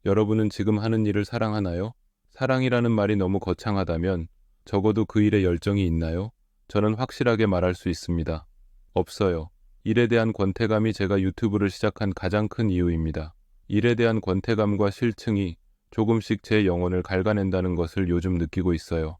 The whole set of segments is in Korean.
여러분은 지금 하는 일을 사랑하나요? 사랑이라는 말이 너무 거창하다면 적어도 그 일에 열정이 있나요? 저는 확실하게 말할 수 있습니다. 없어요. 일에 대한 권태감이 제가 유튜브를 시작한 가장 큰 이유입니다. 일에 대한 권태감과 실증이 조금씩 제 영혼을 갉아낸다는 것을 요즘 느끼고 있어요.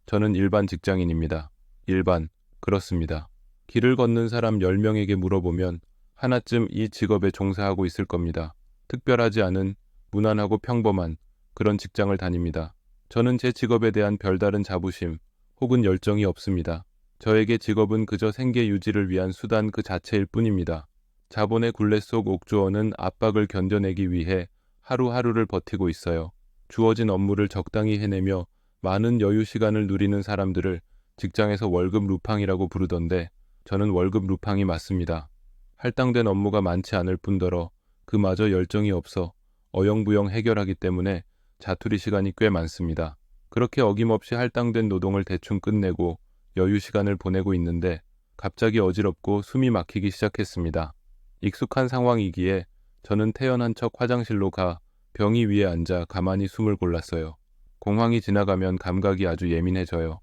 저는 일반 직장인입니다. 일반, 그렇습니다. 길을 걷는 사람 10명에게 물어보면 하나쯤 이 직업에 종사하고 있을 겁니다. 특별하지 않은, 무난하고 평범한 그런 직장을 다닙니다. 저는 제 직업에 대한 별다른 자부심 혹은 열정이 없습니다. 저에게 직업은 그저 생계 유지를 위한 수단 그 자체일 뿐입니다. 자본의 굴레 속 옥주어는 압박을 견뎌내기 위해 하루하루를 버티고 있어요. 주어진 업무를 적당히 해내며 많은 여유 시간을 누리는 사람들을 직장에서 월급 루팡이라고 부르던데 저는 월급 루팡이 맞습니다. 할당된 업무가 많지 않을 뿐더러 그마저 열정이 없어 어영부영 해결하기 때문에 자투리 시간이 꽤 많습니다. 그렇게 어김없이 할당된 노동을 대충 끝내고 여유 시간을 보내고 있는데 갑자기 어지럽고 숨이 막히기 시작했습니다. 익숙한 상황이기에 저는 태연한 척 화장실로 가 병이 위에 앉아 가만히 숨을 골랐어요. 공황이 지나가면 감각이 아주 예민해져요.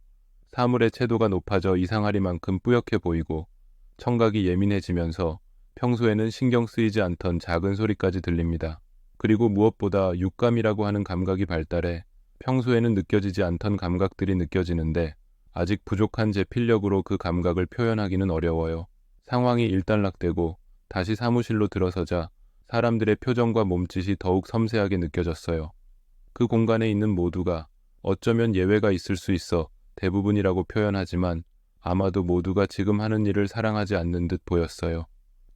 사물의 채도가 높아져 이상하리만큼 뿌옇게 보이고 청각이 예민해지면서 평소에는 신경 쓰이지 않던 작은 소리까지 들립니다. 그리고 무엇보다 육감이라고 하는 감각이 발달해 평소에는 느껴지지 않던 감각들이 느껴지는데 아직 부족한 제 필력으로 그 감각을 표현하기는 어려워요. 상황이 일단락되고 다시 사무실로 들어서자 사람들의 표정과 몸짓이 더욱 섬세하게 느껴졌어요. 그 공간에 있는 모두가 어쩌면 예외가 있을 수 있어 대부분이라고 표현하지만 아마도 모두가 지금 하는 일을 사랑하지 않는 듯 보였어요.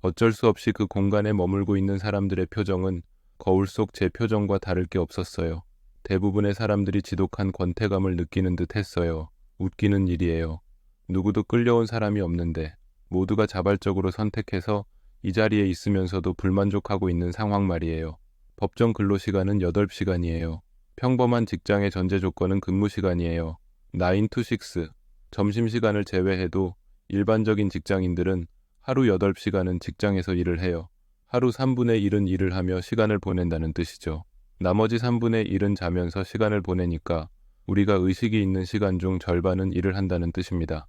어쩔 수 없이 그 공간에 머물고 있는 사람들의 표정은 거울 속 제 표정과 다를 게 없었어요. 대부분의 사람들이 지독한 권태감을 느끼는 듯 했어요. 웃기는 일이에요. 누구도 끌려온 사람이 없는데 모두가 자발적으로 선택해서 이 자리에 있으면서도 불만족하고 있는 상황 말이에요. 법정 근로시간은 8시간이에요. 평범한 직장의 전제 조건은 근무시간이에요. 9 to 6. 점심시간을 제외해도 일반적인 직장인들은 하루 8시간은 직장에서 일을 해요. 하루 3분의 1은 일을 하며 시간을 보낸다는 뜻이죠. 나머지 3분의 1은 자면서 시간을 보내니까 우리가 의식이 있는 시간 중 절반은 일을 한다는 뜻입니다.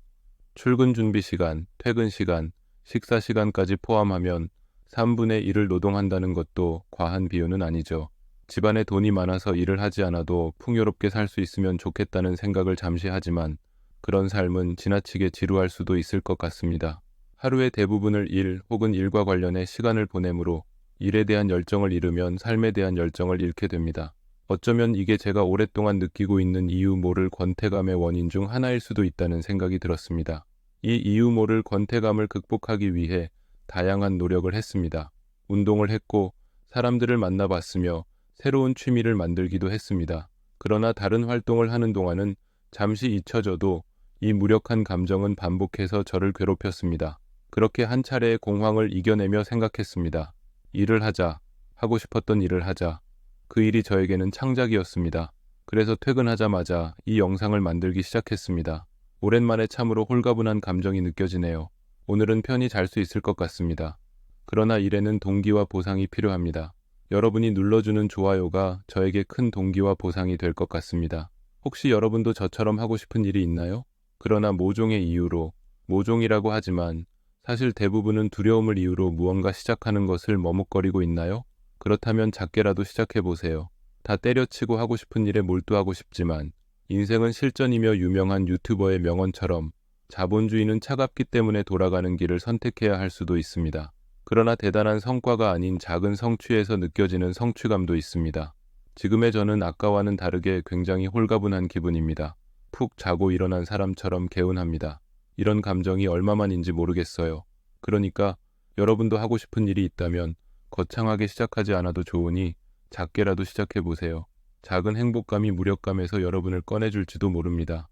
출근 준비 시간, 퇴근 시간, 식사 시간까지 포함하면 3분의 1을 노동한다는 것도 과한 비유는 아니죠. 집안에 돈이 많아서 일을 하지 않아도 풍요롭게 살 수 있으면 좋겠다는 생각을 잠시 하지만 그런 삶은 지나치게 지루할 수도 있을 것 같습니다. 하루의 대부분을 일 혹은 일과 관련해 시간을 보내므로 일에 대한 열정을 잃으면 삶에 대한 열정을 잃게 됩니다. 어쩌면 이게 제가 오랫동안 느끼고 있는 이유 모를 권태감의 원인 중 하나일 수도 있다는 생각이 들었습니다. 이 이유 모를 권태감을 극복하기 위해 다양한 노력을 했습니다. 운동을 했고 사람들을 만나봤으며 새로운 취미를 만들기도 했습니다. 그러나 다른 활동을 하는 동안은 잠시 잊혀져도 이 무력한 감정은 반복해서 저를 괴롭혔습니다. 그렇게 한 차례의 공황을 이겨내며 생각했습니다. 일을 하자. 하고 싶었던 일을 하자. 그 일이 저에게는 창작이었습니다. 그래서 퇴근하자마자 이 영상을 만들기 시작했습니다. 오랜만에 참으로 홀가분한 감정이 느껴지네요. 오늘은 편히 잘 수 있을 것 같습니다. 그러나 일에는 동기와 보상이 필요합니다. 여러분이 눌러주는 좋아요가 저에게 큰 동기와 보상이 될 것 같습니다. 혹시 여러분도 저처럼 하고 싶은 일이 있나요? 그러나 모종의 이유로, 모종이라고 하지만 사실 대부분은 두려움을 이유로 무언가 시작하는 것을 머뭇거리고 있나요? 그렇다면 작게라도 시작해보세요. 다 때려치고 하고 싶은 일에 몰두하고 싶지만 인생은 실전이며 유명한 유튜버의 명언처럼 자본주의는 차갑기 때문에 돌아가는 길을 선택해야 할 수도 있습니다. 그러나 대단한 성과가 아닌 작은 성취에서 느껴지는 성취감도 있습니다. 지금의 저는 아까와는 다르게 굉장히 홀가분한 기분입니다. 푹 자고 일어난 사람처럼 개운합니다. 이런 감정이 얼마만인지 모르겠어요. 그러니까 여러분도 하고 싶은 일이 있다면 거창하게 시작하지 않아도 좋으니 작게라도 시작해보세요. 작은 행복감이 무력감에서 여러분을 꺼내줄지도 모릅니다.